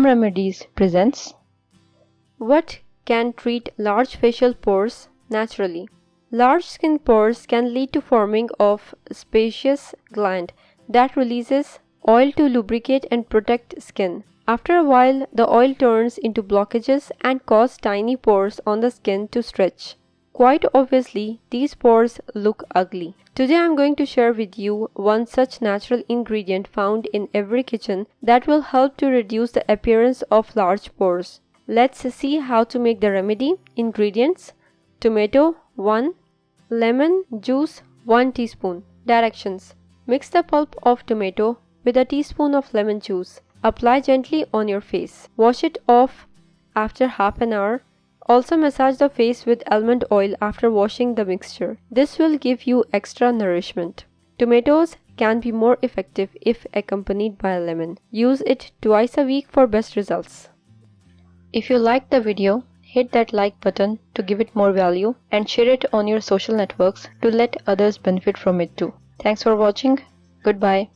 Home Remedies presents What can treat large facial pores naturally? Large skin pores can lead to forming of sebaceous gland that releases oil to lubricate and protect skin. After a while, the oil turns into blockages and cause tiny pores on the skin to stretch. Quite obviously, these pores look ugly. Today I am going to share with you one such natural ingredient found in every kitchen that will help to reduce the appearance of large pores. Let's see how to make the remedy. Ingredients: tomato 1, lemon juice 1 teaspoon. Directions: mix the pulp of tomato with a teaspoon of lemon juice. Apply gently on your face. Wash it off after half an hour. Also massage the face with almond oil after washing the mixture. This will give you extra nourishment. Tomatoes can be more effective if accompanied by a lemon. Use it twice a week for best results. If you liked the video, hit that like button to give it more value and share it on your social networks to let others benefit from it too. Thanks for watching. Goodbye.